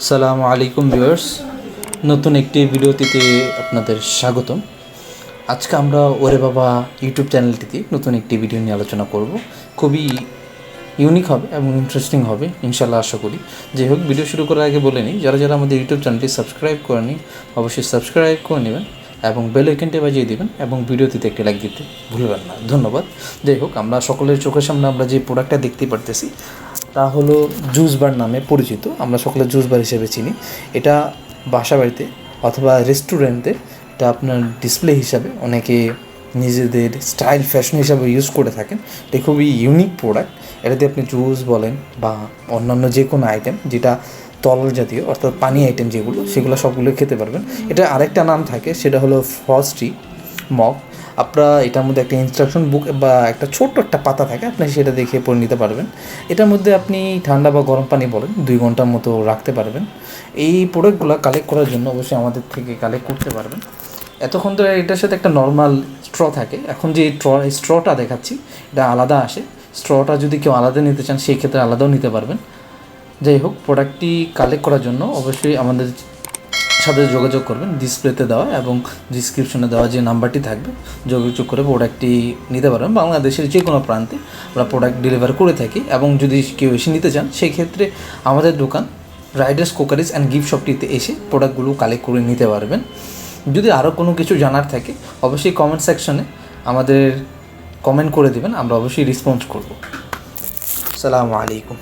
আসসালামু আলাইকুম ভিউয়ার্স, নতুন একটি ভিডিওটিতে আপনাদের স্বাগতম। আজকে আমরা ওরে বাবা ইউটিউব চ্যানেলটিতে নতুন একটি ভিডিও নিয়ে আলোচনা করব। খুবই ইউনিক হবে এবং ইন্টারেস্টিং হবে ইনশাল্লাহ, আশা করি। যাই হোক, ভিডিও শুরু করার আগে বলে নিই, যারা যারা আমাদের ইউটিউব চ্যানেলটি সাবস্ক্রাইব করেনি অবশ্যই সাবস্ক্রাইব করে নেবেন এবং বেল আইকনটি বাজিয়ে দেবেন এবং ভিডিওটিতে একটি লাইক দিতে ভুলবেন না। ধন্যবাদ। যাই হোক, আমরা সকলের চোখের সামনে আমরা যে প্রোডাক্টটা দেখতে পারতেছি তা হলো জুস বার নামে পরিচিত। আমরা সকলে জুস বার হিসেবে চিনি। এটা বাসা বাড়িতে অথবা রেস্টুরেন্টে এটা আপনার ডিসপ্লে হিসাবে অনেকে নিজেদের স্টাইল ফ্যাশন হিসাবে ইউজ করে থাকেন। এটা খুবই ইউনিক প্রোডাক্ট। এটাতে আপনি জুস বলেন বা অন্যান্য যে কোনো আইটেম যেটা তরল জাতীয় অর্থাৎ পানি আইটেম যেগুলো, সেগুলো সবগুলো খেতে পারবেন। এটা আরেকটা নাম থাকে, সেটা হলো ফ্রস্টি মগ। আপনারা এটার মধ্যে একটা ইনস্ট্রাকশন বুক বা একটা ছোট্ট একটা পাতা থাকে, আপনি সেটা দেখে পড়ে নিতে পারবেন। এটার মধ্যে আপনি ঠান্ডা বা গরম পানি বলেন 2 ঘন্টার মতো রাখতে পারবেন। এই প্রোডাক্টগুলো কালেক্ট করার জন্য অবশ্যই আমাদের থেকে কালেক্ট করতে পারবেন। এতক্ষণ ধরে এটার সাথে একটা নর্মাল স্ট্র থাকে, এখন যে স্ট্রটা দেখাচ্ছি এটা আলাদা আসে। স্ট্রটা যদি কেউ আলাদা নিতে চান সেই ক্ষেত্রে আলাদাও নিতে পারবেন। যাই হোক, প্রোডাক্টটি কালেক্ট করার জন্য অবশ্যই আমাদের সাথে যোগাযোগ করবেন। ডিসপ্লেতে দেওয়া এবং ডিসক্রিপশনে দেওয়া যে নাম্বারটি থাকবে, যোগাযোগ করে প্রোডাক্টটি নিতে পারবেন। বাংলাদেশের যে কোনো প্রান্তে আমরা প্রোডাক্ট ডেলিভার করে থাকি এবং যদি কেউ এসে নিতে চান সেই ক্ষেত্রে আমাদের দোকান রাইডার্স কুকারিজ অ্যান্ড গিফট শপটিতে এসে প্রোডাক্টগুলো কালেক্ট করে নিতে পারবেন। যদি আরও কোনো কিছু জানার থাকে অবশ্যই কমেন্ট সেকশনে আমাদের কমেন্ট করে দেবেন, আমরা অবশ্যই রেসপন্স করব। আসসালামু আলাইকুম।